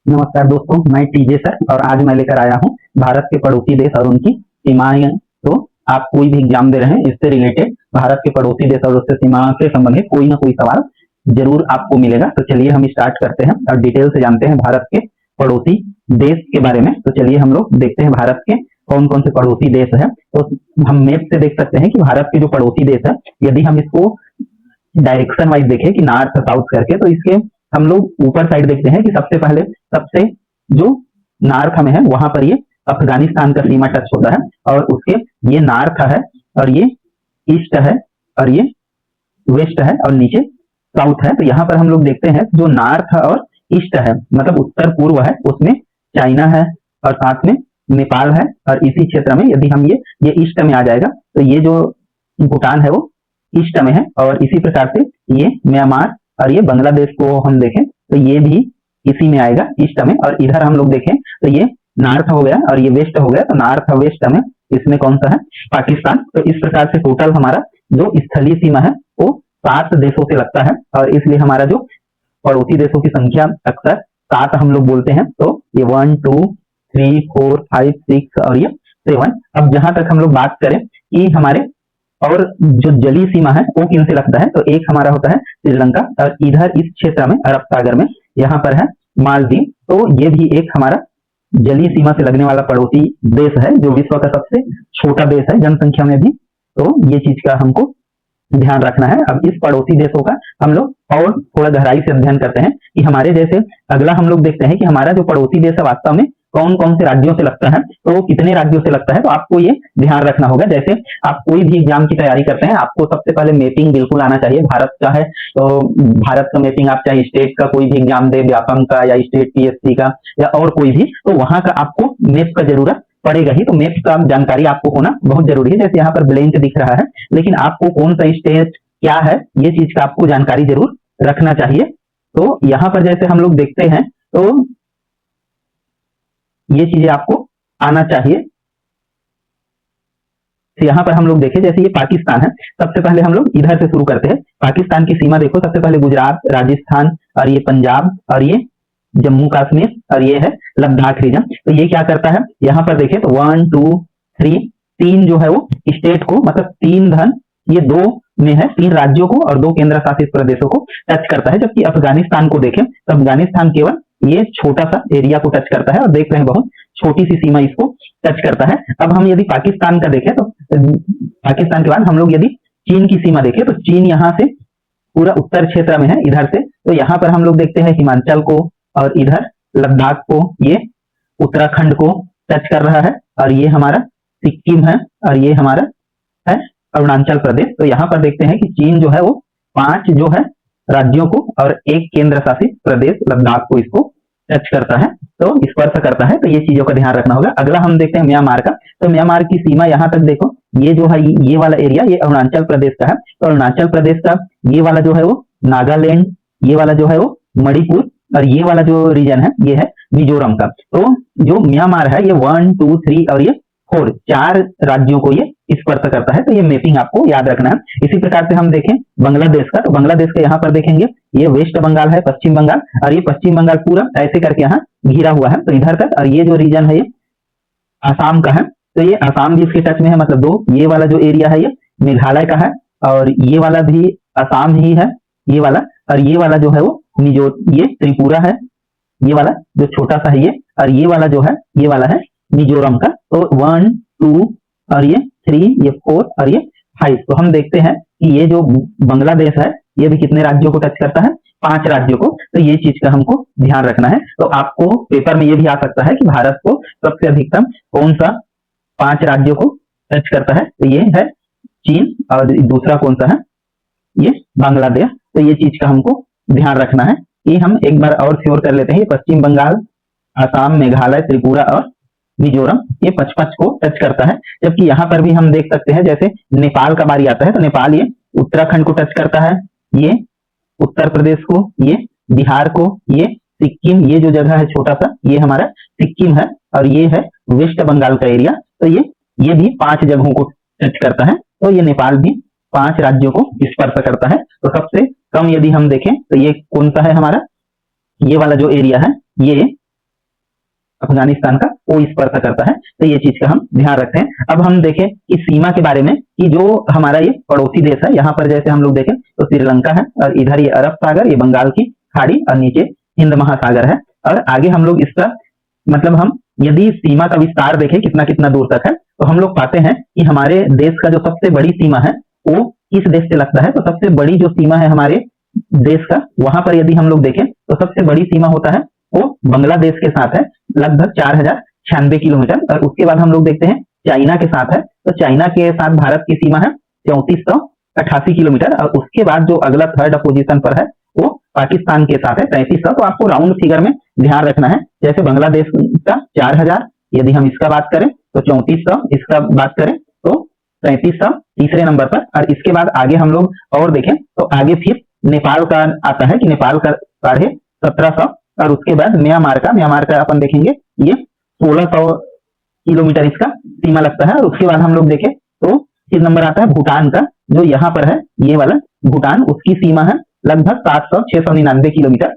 नमस्कार दोस्तों, मैं टीजे सर और आज मैं लेकर आया हूँ भारत के पड़ोसी देश और उनकी सीमाएं। तो आप कोई भी एग्जाम दे रहे हैं, इससे रिलेटेड भारत के पड़ोसी देश और उससे सीमा से संबंधित कोई ना कोई सवाल जरूर आपको मिलेगा। तो चलिए हम स्टार्ट करते हैं और डिटेल से जानते हैं भारत के पड़ोसी देश के बारे में। तो चलिए हम लोग देखते हैं भारत के कौन कौन से पड़ोसी देश है। तो हम मैप से देख सकते हैं कि भारत के जो पड़ोसी देश है, यदि हम इसको डायरेक्शन वाइज देखें कि नॉर्थ साउथ करके, तो इसके हम लोग ऊपर साइड देखते हैं कि सबसे पहले सबसे जो नॉर्थ में है वहां पर ये अफगानिस्तान का सीमा टच होता है और उसके ये नॉर्थ है और ये ईस्ट है और ये वेस्ट है और नीचे साउथ है। तो यहाँ पर हम लोग देखते हैं जो नॉर्थ और ईस्ट है, मतलब उत्तर पूर्व है, उसमें चाइना है और साथ में नेपाल है। और इसी क्षेत्र में यदि हम ये ईस्ट में आ जाएगा तो ये जो भूटान है वो ईस्ट में है। और इसी प्रकार से ये म्यांमार और ये बांग्लादेश को हम देखें तो ये भी इसी में आएगा ईस्ट में। और इधर हम लोग देखें तो ये नॉर्थ हो गया और ये वेस्ट हो गया। तो नॉर्थ और वेस्ट में इसमें कौन सा है? पाकिस्तान। तो इस प्रकार से टोटल हमारा जो स्थलीय सीमा है वो 7 देशों से लगता है और इसलिए हमारा जो पड़ोसी देशों की संख्या अक्सर 7 हम लोग बोलते हैं। तो ये 1 2 3 4 5 6 और ये 7। अब जहां तक हम लोग बात करें कि हमारे और जो जलीय सीमा है वो किन से लगता है, तो एक हमारा होता है श्रीलंका और इधर इस क्षेत्र में अरब सागर में यहाँ पर है मालदीव। तो ये भी एक हमारा जलीय सीमा से लगने वाला पड़ोसी देश है जो विश्व का सबसे छोटा देश है जनसंख्या में भी। तो ये चीज का हमको ध्यान रखना है। अब इस पड़ोसी देशों का हम लोग और थोड़ा गहराई से अध्ययन करते हैं कि हमारे जैसे अगला हम लोग देखते हैं कि हमारा जो पड़ोसी देश है वास्तव में कौन कौन से राज्यों से लगता है, तो वो कितने राज्यों से लगता है। तो आपको ये ध्यान रखना होगा। जैसे आप कोई भी एग्जाम की तैयारी करते हैं, आपको सबसे पहले मैपिंग बिल्कुल आना चाहिए। भारत का है तो भारत का मैपिंग, आप चाहे स्टेट का कोई भी एग्जाम दे, व्यापम का या स्टेट पीएससी का या और कोई भी, तो वहां का आपको मैप का जरूरत पड़ेगा ही। तो मैप का जानकारी आपको होना बहुत जरूरी है। जैसे यहाँ पर ब्लैंक दिख रहा है, लेकिन आपको कौन सा स्टेट क्या है ये चीज का आपको जानकारी जरूर रखना चाहिए। तो यहाँ पर जैसे हम लोग देखते हैं तो ये चीजें आपको आना चाहिए। तो यहाँ पर हम लोग देखें जैसे ये पाकिस्तान है, सबसे पहले हम लोग इधर से शुरू करते हैं। पाकिस्तान की सीमा देखो, सबसे पहले गुजरात, राजस्थान और ये पंजाब और ये जम्मू कश्मीर और ये है लद्दाख रीजन। तो ये क्या करता है, यहाँ पर देखें तो 1 2 3 3 जो है वो स्टेट को, मतलब 3 धन ये 2 में है, 3 राज्यों को और 2 केंद्र शासित प्रदेशों को टच करता है। जबकि अफगानिस्तान को देखें तो अफगानिस्तान केवल ये छोटा सा एरिया को टच करता है और देख रहे हैं बहुत छोटी सी सीमा इसको टच करता है। अब हम यदि पाकिस्तान का देखें तो पाकिस्तान के बाद हम लोग यदि चीन की सीमा देखें तो चीन यहाँ से पूरा उत्तर क्षेत्र में है इधर से। तो यहाँ पर हम लोग देखते हैं हिमाचल को और इधर लद्दाख को, ये उत्तराखंड को टच कर रहा है और ये हमारा सिक्किम है और ये हमारा है अरुणाचल प्रदेश। तो यहाँ पर देखते हैं कि चीन जो है वो 5 जो है राज्यों को और 1 केंद्र शासित प्रदेश लद्दाख को इसको टच करता है, तो स्पर्श करता है। तो ये चीजों का ध्यान रखना होगा। अगला हम देखते हैं म्यांमार का। तो म्यांमार की सीमा यहाँ तक देखो, ये जो है ये वाला एरिया ये अरुणाचल प्रदेश का है। तो अरुणाचल प्रदेश का ये वाला जो है वो नागालैंड, ये वाला जो है वो मणिपुर और ये वाला जो रीजन है ये है मिजोरम का। तो जो म्यांमार है ये 1 2 3 और ये 4 राज्यों को ये स्पर्श करता है। तो ये मैपिंग आपको याद रखना है। इसी प्रकार से हम देखें बांग्लादेश का, तो बांग्लादेश का यहाँ पर देखेंगे ये वेस्ट बंगाल है, पश्चिम बंगाल, और ये पश्चिम बंगाल पूरा ऐसे करके यहाँ घिरा हुआ है तो इधर तक। और ये जो रीजन है ये आसाम का है, तो ये आसाम भी इसके टच में है, मतलब 2 ये वाला जो एरिया है ये मेघालय का है और ये वाला भी आसाम ही है ये वाला, और ये वाला जो है वो ये त्रिपुरा है, ये वाला जो छोटा सा है ये, और ये वाला जो है ये वाला है मिजोरम का। तो 1 2 और ये 3 ये 4 और ये 5। तो हम देखते हैं कि ये जो बांग्लादेश है ये भी कितने राज्यों को टच करता है? 5 राज्यों को। तो ये चीज का हमको ध्यान रखना है। तो आपको पेपर में ये भी आ सकता है कि भारत को सबसे अधिकतम कौन सा 5 राज्यों को टच करता है, तो ये है चीन और दूसरा कौन सा है ये बांग्लादेश। तो ये चीज का हमको ध्यान रखना है। ये हम एक बार और श्योर कर लेते हैं, पश्चिम बंगाल, आसाम, मेघालय, त्रिपुरा और मिजोरम ये 5 को टच करता है। जबकि यहाँ पर भी हम देख सकते हैं जैसे नेपाल का बारी आता है तो नेपाल ये उत्तराखंड को टच करता है, ये उत्तर प्रदेश को, ये बिहार को, ये सिक्किम, ये जो जगह है छोटा सा ये हमारा सिक्किम है और ये है वेस्ट बंगाल का एरिया। तो ये भी 5 जगहों को टच करता है। तो ये नेपाल भी 5 राज्यों को स्पर्श करता है। तो सबसे कम यदि हम देखें तो ये कौन सा है हमारा, ये वाला जो एरिया है ये अफगानिस्तान का वो स्पर्श करता है। तो ये चीज का हम ध्यान रखते हैं। अब हम देखें इस सीमा के बारे में कि जो हमारा ये पड़ोसी देश है, यहाँ पर जैसे हम लोग देखें तो श्रीलंका है और इधर ये अरब सागर, ये बंगाल की खाड़ी और नीचे हिंद महासागर है। और आगे हम लोग इसका मतलब हम यदि सीमा का विस्तार देखें कितना कितना दूर तक है, तो हम लोग पाते हैं कि हमारे देश का जो सबसे बड़ी सीमा है वो किस देश से लगता है। तो सबसे बड़ी जो सीमा है हमारे देश का, वहां पर यदि हम लोग देखें तो सबसे बड़ी सीमा होता है वो बांग्लादेश के साथ है, लगभग 4096 किलोमीटर। और उसके बाद हम लोग देखते हैं चाइना के साथ है, तो चाइना के साथ भारत की सीमा है 3488 किलोमीटर। और उसके बाद जो अगला थर्ड पोजीशन पर है वो पाकिस्तान के साथ है 3500। तो आपको राउंड फिगर में ध्यान रखना है, जैसे बांग्लादेश का 4000, यदि हम इसका बात करें तो 3400, इसका बात करें तो 3500 तीसरे नंबर पर। और इसके बाद आगे हम लोग और देखें तो आगे फिर नेपाल का आता है कि नेपाल का 1750। और उसके बाद म्यांमार का अपन देखेंगे ये 1600 किलोमीटर इसका सीमा लगता है। और उसके बाद हम लोग देखें तो फिर नंबर आता है भूटान का, जो यहाँ पर है ये वाला भूटान, उसकी सीमा है लगभग 699 किलोमीटर।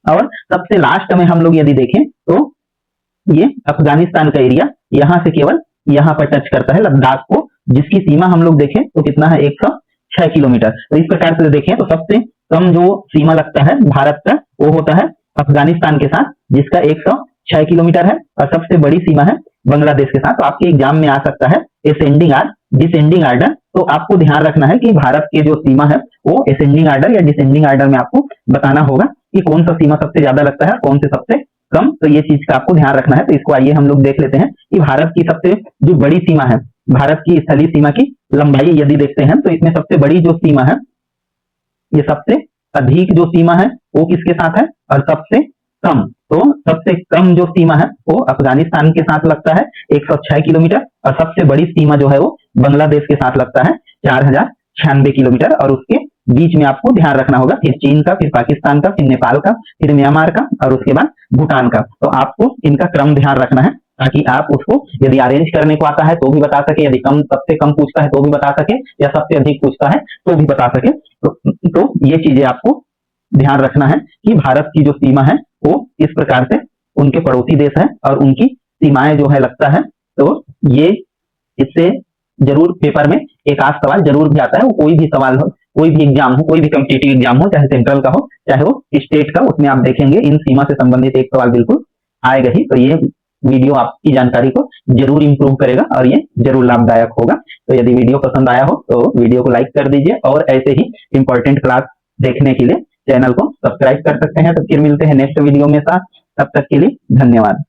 और सबसे लास्ट में हम लोग यदि देखें तो ये अफगानिस्तान का एरिया यहाँ से केवल यहाँ पर टच करता है लद्दाख को, जिसकी सीमा हम लोग देखें तो कितना है 106 किलोमीटर। तो इस प्रकार से देखें तो सबसे कम जो सीमा लगता है भारत का वो होता है अफगानिस्तान के साथ, जिसका 106 किलोमीटर है। और सबसे बड़ी सीमा है बांग्लादेश के साथ। तो आपके एग्जाम में आ सकता है असेंडिंग और डिसेंडिंग आर्डर। तो आपको ध्यान रखना है कि भारत के जो सीमा है वो असेंडिंग आर्डर या डिसेंडिंग आर्डर में आपको बताना होगा कि कौन सा सीमा सबसे ज्यादा लगता है, कौन से सबसे कम। तो ये चीज का आपको ध्यान रखना है। तो इसको आइए हम लोग देख लेते हैं कि भारत की सबसे जो बड़ी सीमा है, भारत की स्थलीय सीमा की लंबाई यदि देखते हैं तो इसमें सबसे बड़ी जो सीमा है, ये सबसे अधिक जो सीमा है वो किसके साथ है, और सबसे कम, तो सबसे कम जो सीमा है वो अफगानिस्तान के साथ लगता है 106 किलोमीटर। और सबसे बड़ी सीमा जो है वो बांग्लादेश के साथ लगता है 4096 किलोमीटर। और उसके बीच में आपको ध्यान रखना होगा फिर चीन का, फिर पाकिस्तान का, फिर नेपाल का, फिर म्यांमार का और उसके बाद भूटान का। तो आपको इनका क्रम ध्यान रखना है ताकि आप उसको यदि अरेंज करने को आता है तो भी बता सके, यदि कम सबसे कम पूछता है तो भी बता सके, या सबसे अधिक पूछता है तो भी बता सके। तो ये चीजें आपको ध्यान रखना है कि भारत की जो सीमा है वो इस प्रकार से उनके पड़ोसी देश है और उनकी सीमाएं जो है लगता है। तो ये इससे जरूर पेपर में एक आध सवाल जरूर भी आता है। वो कोई भी सवाल हो, कोई भी एग्जाम हो, कोई भी कॉम्पिटिटिव एग्जाम हो, चाहे सेंट्रल का हो चाहे वो स्टेट का, उसमें आप देखेंगे इन सीमा से संबंधित एक सवाल बिल्कुल आएगा ही। तो ये वीडियो आपकी जानकारी को जरूर इंप्रूव करेगा और ये जरूर लाभदायक होगा। तो यदि वीडियो पसंद आया हो तो वीडियो को लाइक कर दीजिए और ऐसे ही इंपॉर्टेंट क्लास देखने के लिए चैनल को सब्सक्राइब कर सकते हैं। तो फिर मिलते हैं नेक्स्ट वीडियो में साथ, तब तक के लिए धन्यवाद।